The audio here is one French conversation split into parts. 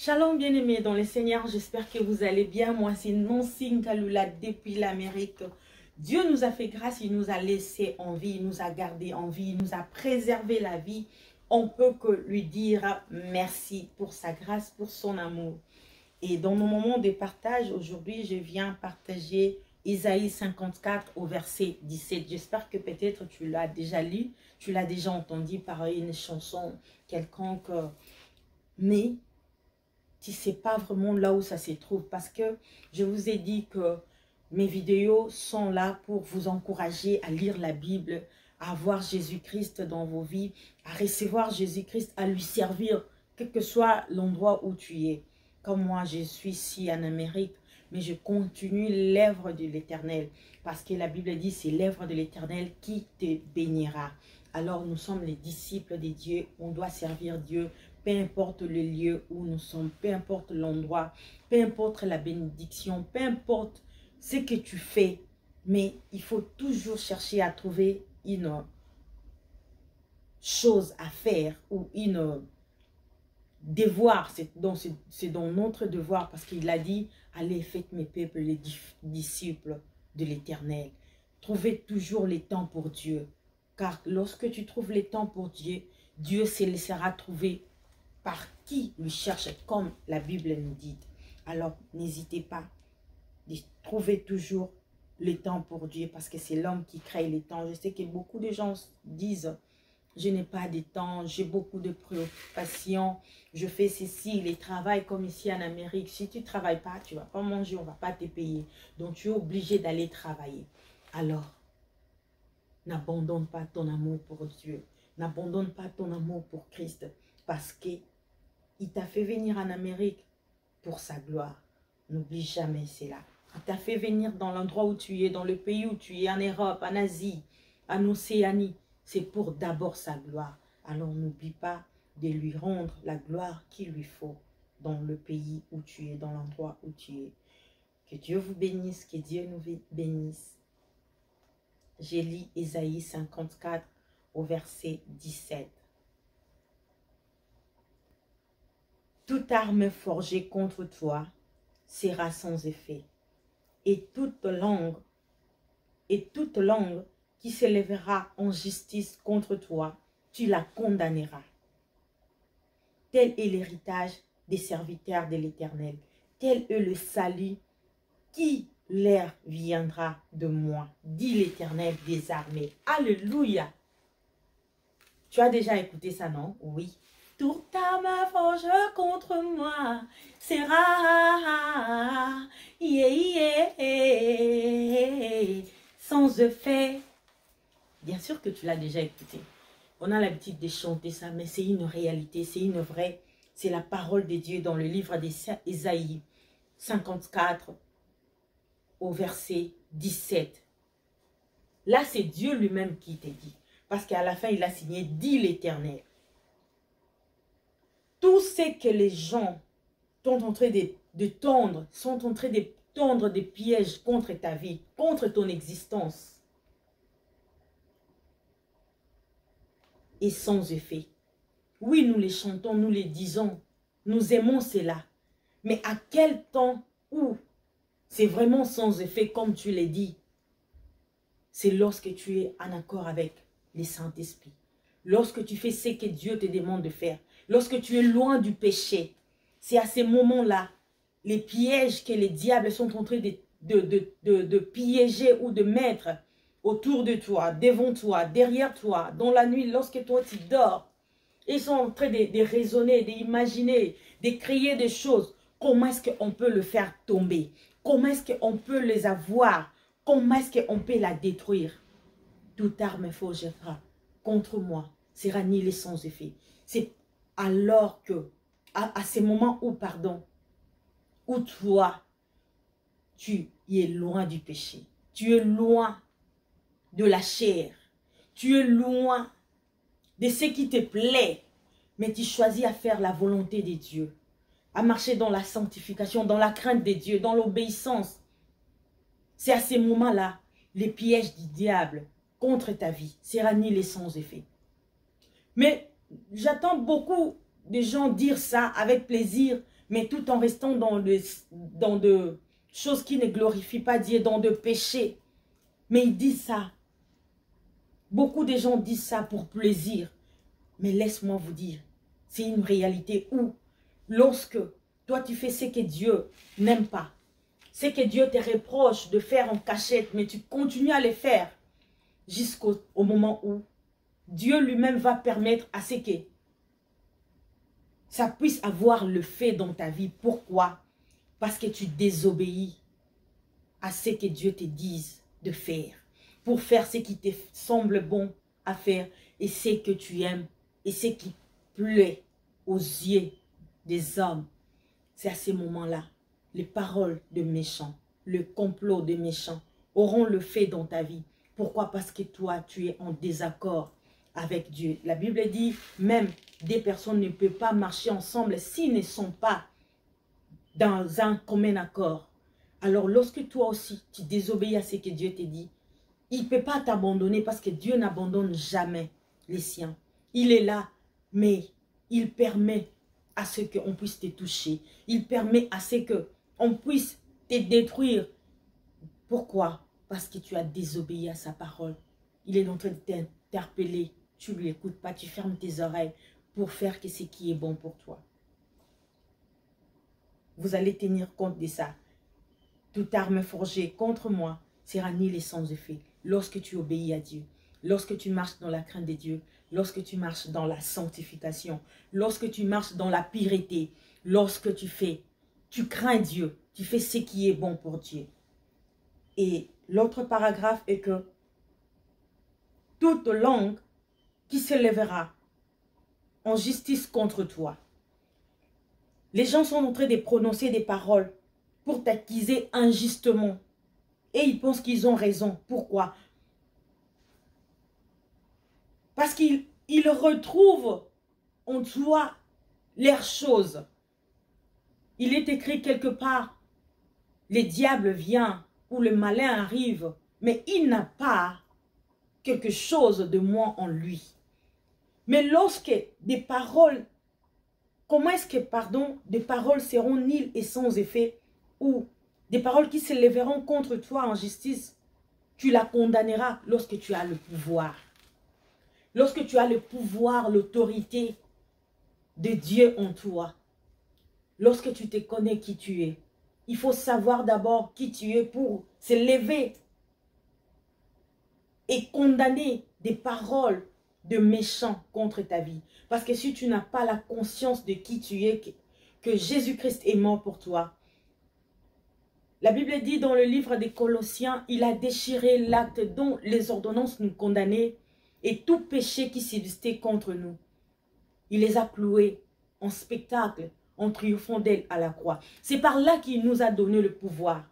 Shalom bien-aimés dans le Seigneur, j'espère que vous allez bien. Moi c'est Nancy Nkalula depuis l'Amérique. Dieu nous a fait grâce, il nous a laissé en vie, il nous a gardé en vie, il nous a préservé la vie. On peut que lui dire merci pour sa grâce, pour son amour. Et dans mon moment de partage, aujourd'hui je viens partager Isaïe 54 au verset 17. J'espère que peut-être tu l'as déjà lu, tu l'as déjà entendu par une chanson quelconque, mais tu ne sais pas vraiment là où ça se trouve, parce que je vous ai dit que mes vidéos sont là pour vous encourager à lire la Bible, à voir Jésus-Christ dans vos vies, à recevoir Jésus-Christ, à lui servir, quel que soit l'endroit où tu es. Comme moi, je suis ici en Amérique, mais je continue l'œuvre de l'Éternel, parce que la Bible dit c'est l'œuvre de l'Éternel qui te bénira. Alors nous sommes les disciples de Dieu, on doit servir Dieu, peu importe le lieu où nous sommes, peu importe l'endroit, peu importe la bénédiction, peu importe ce que tu fais, mais il faut toujours chercher à trouver une chose à faire ou une devoir. C'est dans notre devoir, parce qu'il a dit, allez, faites mes peuples les disciples de l'Éternel. Trouvez toujours les temps pour Dieu, car lorsque tu trouves les temps pour Dieu, Dieu se laissera trouver par qui lui cherche, comme la Bible nous dit. Alors, n'hésitez pas de trouver toujours le temps pour Dieu, parce que c'est l'homme qui crée les temps. Je sais que beaucoup de gens disent, je n'ai pas de temps, j'ai beaucoup de préoccupations, je fais ceci, les travail comme ici en Amérique. Si tu ne travailles pas, tu ne vas pas manger, on ne va pas te payer. Donc, tu es obligé d'aller travailler. Alors, n'abandonne pas ton amour pour Dieu. N'abandonne pas ton amour pour Christ, parce que il t'a fait venir en Amérique pour sa gloire. N'oublie jamais cela. Il t'a fait venir dans l'endroit où tu es, dans le pays où tu es, en Europe, en Asie, en Océanie. C'est pour d'abord sa gloire. Alors n'oublie pas de lui rendre la gloire qu'il lui faut dans le pays où tu es, dans l'endroit où tu es. Que Dieu vous bénisse, que Dieu nous bénisse. J'ai lu Isaïe 54 au verset 17. Toute arme forgée contre toi sera sans effet, et toute langue qui s'élèvera en justice contre toi, tu la condamneras. Tel est l'héritage des serviteurs de l'Éternel, tel est le salut qui leur viendra de moi, dit l'Éternel des armées. Alléluia! Tu as déjà écouté ça, non? Oui. Toute arme forge contre moi sera sans effet. Bien sûr que tu l'as déjà écouté. On a l'habitude de chanter ça, mais c'est une réalité, c'est une vraie. C'est la parole de Dieu dans le livre d'Isaïe 54 au verset 17. Là, c'est Dieu lui-même qui te dit. Parce qu'à la fin, il a signé, dit l'Éternel. Tout ce que les gens sont en train de tendre des pièges contre ta vie, contre ton existence, est sans effet. Oui, nous les chantons, nous les disons, nous aimons cela. Mais à quel temps où c'est vraiment sans effet, comme tu l'as dit? C'est lorsque tu es en accord avec le Saint-Esprit. Lorsque tu fais ce que Dieu te demande de faire. Lorsque tu es loin du péché, c'est à ces moments-là, les pièges que les diables sont en train de piéger ou de mettre autour de toi, devant toi, derrière toi, dans la nuit, lorsque toi tu dors, ils sont en train de raisonner, d'imaginer, de créer des choses. Comment est-ce qu'on peut le faire tomber? Comment est-ce qu'on peut les avoir? Comment est-ce qu'on peut la détruire? Toute arme forgera contre moi sera nihilée sans effet. C'est alors que, à ces moments où, où toi, tu es loin du péché, tu es loin de la chair, tu es loin de ce qui te plaît, mais tu choisis à faire la volonté de Dieu, à marcher dans la sanctification, dans la crainte de Dieu, dans l'obéissance. C'est à ces moments-là, les pièges du diable contre ta vie sera nihilé sans effet. Mais j'attends beaucoup de gens dire ça avec plaisir, mais tout en restant dans de choses qui ne glorifient pas Dieu, dans de péchés. Mais il dit ça. Beaucoup de gens disent ça pour plaisir. Mais laisse-moi vous dire, c'est une réalité où, lorsque toi tu fais ce que Dieu n'aime pas, ce que Dieu te reproche de faire en cachette, mais tu continues à le faire, jusqu'au moment où Dieu lui-même va permettre à ce que ça puisse avoir le fait dans ta vie. Pourquoi? Parce que tu désobéis à ce que Dieu te dise de faire, pour faire ce qui te semble bon à faire et ce que tu aimes et ce qui plaît aux yeux des hommes. C'est à ces moments-là, les paroles de méchants, le complot de méchants auront le fait dans ta vie. Pourquoi? Parce que toi, tu es en désaccord avec Dieu. La Bible dit, même des personnes ne peuvent pas marcher ensemble s'ils ne sont pas dans un commun accord. Alors, lorsque toi aussi, tu désobéis à ce que Dieu te dit, il ne peut pas t'abandonner parce que Dieu n'abandonne jamais les siens. Il est là, mais il permet à ce qu'on puisse te toucher. Il permet à ce qu'on puisse te détruire. Pourquoi? Parce que tu as désobéi à sa parole. Il est en train de t'interpeller. Tu ne lui écoutes pas, tu fermes tes oreilles pour faire ce qui est bon pour toi. Vous allez tenir compte de ça. Toute arme forgée contre moi sera nihilée sans effet. Lorsque tu obéis à Dieu, lorsque tu marches dans la crainte de Dieu, lorsque tu marches dans la sanctification, lorsque tu marches dans la pureté, lorsque tu crains Dieu, tu fais ce qui est bon pour Dieu. Et l'autre paragraphe est que toute langue qui se lèvera en justice contre toi. Les gens sont en train de prononcer des paroles pour t'accuser injustement. Et ils pensent qu'ils ont raison. Pourquoi? Parce qu'ils retrouvent en toi leurs choses. Il est écrit quelque part, le diable vient ou le malin arrive, mais il n'a pas quelque chose de moi en lui. Mais lorsque des paroles, comment est-ce que, pardon, des paroles seront nulles et sans effet, ou des paroles qui se lèveront contre toi en justice, tu la condamneras lorsque tu as le pouvoir. Lorsque tu as le pouvoir, l'autorité de Dieu en toi. Lorsque tu te connais qui tu es. Il faut savoir d'abord qui tu es pour se lever et condamner des paroles de méchants contre ta vie. Parce que si tu n'as pas la conscience de qui tu es, que Jésus-Christ est mort pour toi. La Bible dit dans le livre des Colossiens, il a déchiré l'acte dont les ordonnances nous condamnaient et tout péché qui subsistait contre nous. Il les a cloués en spectacle, en triomphant d'elle à la croix. C'est par là qu'il nous a donné le pouvoir.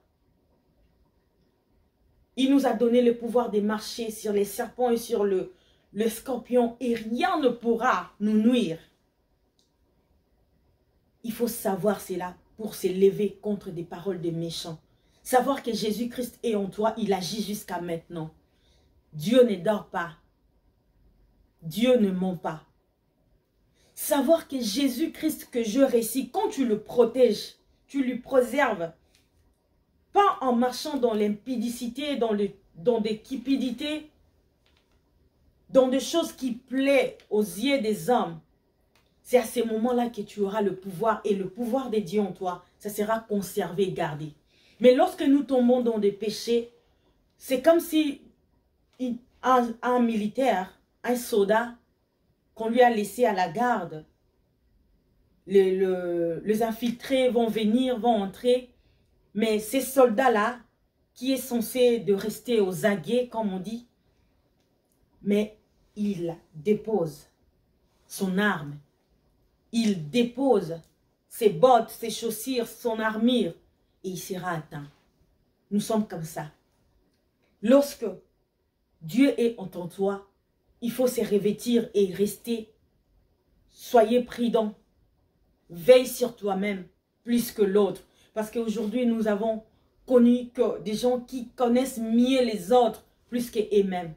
Il nous a donné le pouvoir de marcher sur les serpents et sur le scorpion et rien ne pourra nous nuire. Il faut savoir cela pour se lever contre des paroles de méchants. Savoir que Jésus-Christ est en toi, il agit jusqu'à maintenant. Dieu ne dort pas. Dieu ne ment pas. Savoir que Jésus-Christ que je récite, quand tu le protèges, tu lui préserves, pas en marchant dans l'impudicité, dans des cupidités, dans des choses qui plaisent aux yeux des hommes. C'est à ces moments-là que tu auras le pouvoir et le pouvoir de Dieu en toi, ça sera conservé et gardé. Mais lorsque nous tombons dans des péchés, c'est comme si un militaire, un soldat, qu'on lui a laissé à la garde, les infiltrés vont venir, vont entrer, mais ces soldats-là, qui est censé de rester aux aguets, comme on dit, mais il dépose son arme, il dépose ses bottes, ses chaussures, son armure, et il sera atteint. Nous sommes comme ça. Lorsque Dieu est en toi, il faut se revêtir et rester. Soyez prudents. Veille sur toi-même plus que l'autre. Parce qu'aujourd'hui, nous avons connu que des gens qui connaissent mieux les autres plus qu'eux-mêmes.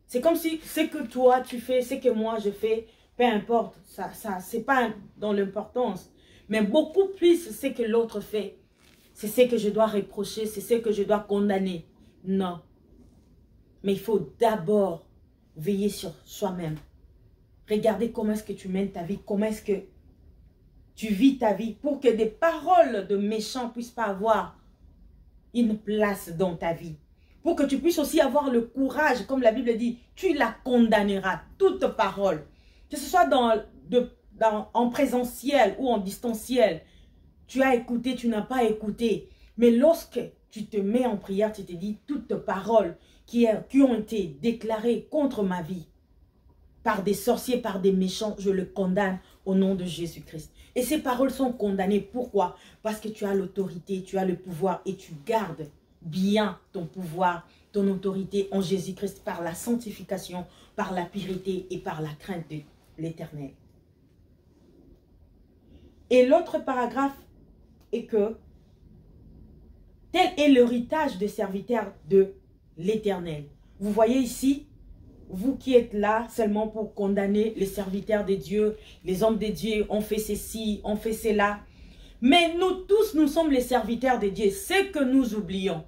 C'est comme si ce que toi tu fais, ce que moi je fais, peu importe, ça c'est pas dans l'importance. Mais beaucoup plus ce que l'autre fait. C'est ce que je dois reprocher, c'est ce que je dois condamner. Non. Mais il faut d'abord veiller sur soi-même. Regardez comment est-ce que tu mènes ta vie, comment est-ce que tu vis ta vie pour que des paroles de méchants ne puissent pas avoir une place dans ta vie. Pour que tu puisses aussi avoir le courage, comme la Bible dit, tu la condamneras, toute parole. Que ce soit en présentiel ou en distanciel. Tu as écouté, tu n'as pas écouté. Mais lorsque tu te mets en prière, tu te dis, toutes paroles qui ont été déclarées contre ma vie, par des sorciers, par des méchants, je le condamne au nom de Jésus-Christ. Et ces paroles sont condamnées. Pourquoi? Parce que tu as l'autorité, tu as le pouvoir et tu gardes bien ton pouvoir, ton autorité en Jésus-Christ par la sanctification, par la pureté et par la crainte de l'Éternel. Et l'autre paragraphe est que tel est l'héritage des serviteurs de l'Éternel. Vous voyez ici, vous qui êtes là seulement pour condamner les serviteurs de Dieu, les hommes de Dieu ont fait ceci, ont fait cela. Mais nous tous, nous sommes les serviteurs de Dieu. C'est que nous oublions.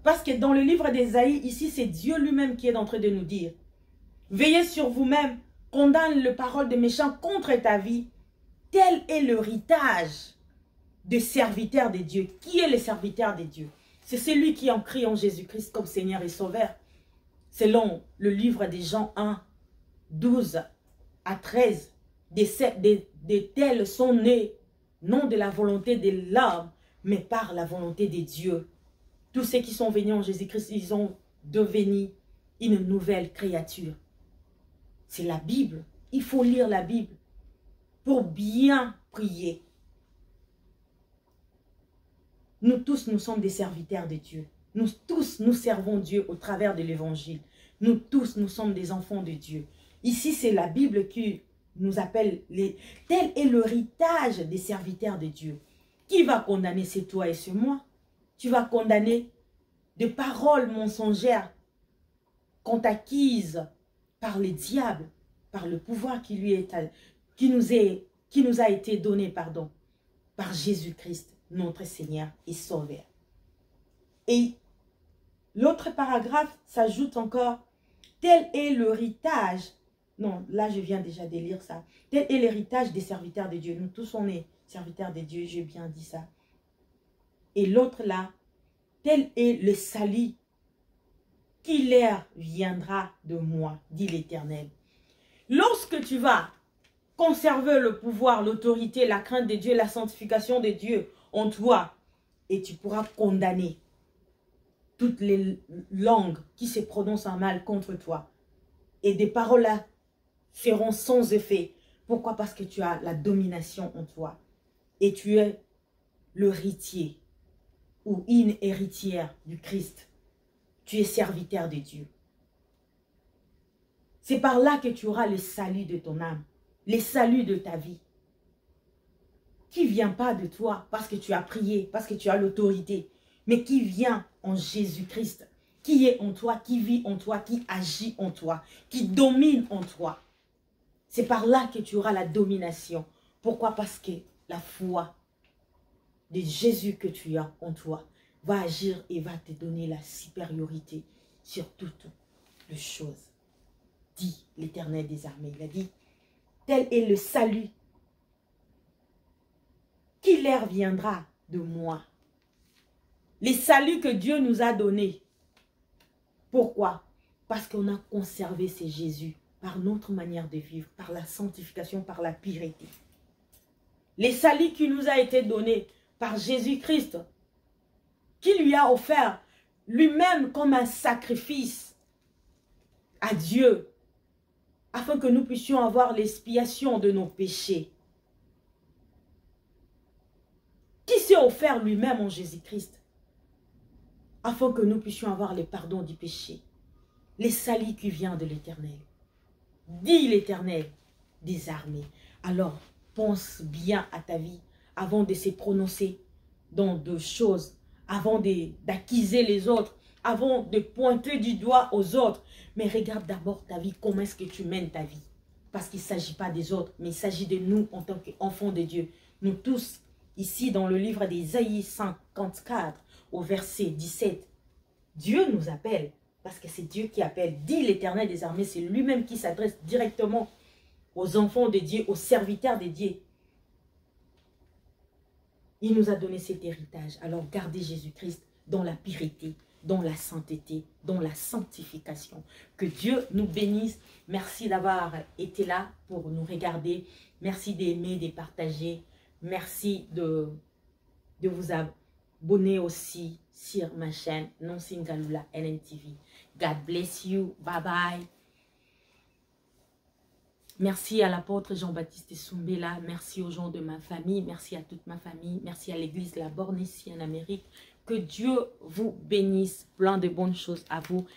Parce que dans le livre d'Ésaïe, ici, c'est Dieu lui-même qui est en train de nous dire. Veillez sur vous-même, condamne les paroles des méchants contre ta vie. Tel est l'héritage des serviteurs de Dieu. Qui est le serviteur de Dieu? C'est celui qui en crie en Jésus-Christ comme Seigneur et Sauveur. Selon le livre des Jean 1, 12 à 13, des tels sont nés, non de la volonté de l'homme, mais par la volonté de Dieu. Tous ceux qui sont venus en Jésus-Christ, ils ont devenu une nouvelle créature. C'est la Bible. Il faut lire la Bible pour bien prier. Nous tous, nous sommes des serviteurs de Dieu. Nous tous, nous servons Dieu au travers de l'évangile. Nous tous, nous sommes des enfants de Dieu. Ici, c'est la Bible qui nous appelle tel est l'héritage des serviteurs de Dieu. Qui va condamner? C'est toi et c'est moi. Tu vas condamner des paroles mensongères qu'on t'acquise par les diables, par le pouvoir qui nous a été donné, par Jésus-Christ, notre Seigneur et Sauveur. Et l'autre paragraphe s'ajoute encore, tel est l'héritage, non, là je viens déjà de lire ça, tel est l'héritage des serviteurs de Dieu. Nous tous on est serviteurs de Dieu, j'ai bien dit ça. Et l'autre là, tel est le salut qui leur viendra de moi, dit l'Éternel. Lorsque tu vas conserver le pouvoir, l'autorité, la crainte de Dieu, la sanctification de Dieu en toi, et tu pourras condamner toutes les langues qui se prononcent en mal contre toi. Et des paroles là seront sans effet. Pourquoi? Parce que tu as la domination en toi. Et tu es l'héritier ou une héritière du Christ. Tu es serviteur de Dieu. C'est par là que tu auras le salut de ton âme, le salut de ta vie. Qui ne vient pas de toi parce que tu as prié, parce que tu as l'autorité, mais qui vient en Jésus-Christ, qui est en toi, qui vit en toi, qui agit en toi, qui domine en toi. C'est par là que tu auras la domination. Pourquoi? Parce que la foi de Jésus que tu as en toi va agir et va te donner la supériorité sur toutes les choses. Dit l'Éternel des armées. Il a dit, tel est le salut qui leur viendra de moi. Les saluts que Dieu nous a donnés. Pourquoi? Parce qu'on a conservé ces Jésus par notre manière de vivre, par la sanctification, par la pureté. Les saluts qui nous a été donnés par Jésus-Christ, qui lui a offert lui-même comme un sacrifice à Dieu, afin que nous puissions avoir l'expiation de nos péchés. Qui s'est offert lui-même en Jésus-Christ, afin que nous puissions avoir le pardon du péché, les saluts qui viennent de l'Éternel. Dit l'Éternel des armées. Alors, pense bien à ta vie avant de se prononcer dans deux choses, avant d'accuser les autres, avant de pointer du doigt aux autres. Mais regarde d'abord ta vie, comment est-ce que tu mènes ta vie. Parce qu'il ne s'agit pas des autres, mais il s'agit de nous en tant qu'enfants de Dieu. Nous tous, ici dans le livre d'Ésaïe 54, au verset 17, Dieu nous appelle, parce que c'est Dieu qui appelle. Dit l'Éternel des armées, c'est lui-même qui s'adresse directement aux enfants de Dieu, aux serviteurs de Dieu. Il nous a donné cet héritage. Alors gardez Jésus-Christ dans la pureté, dans la sainteté, dans la sanctification. Que Dieu nous bénisse. Merci d'avoir été là pour nous regarder. Merci d'aimer, de partager. Merci de vous abonner aussi sur ma chaîne Nonsin Galula LNTV. God bless you. Bye bye. Merci à l'apôtre Jean-Baptiste Soumbela. Merci aux gens de ma famille. Merci à toute ma famille. Merci à l'église La Borne ici en Amérique. Que Dieu vous bénisse. Plein de bonnes choses à vous.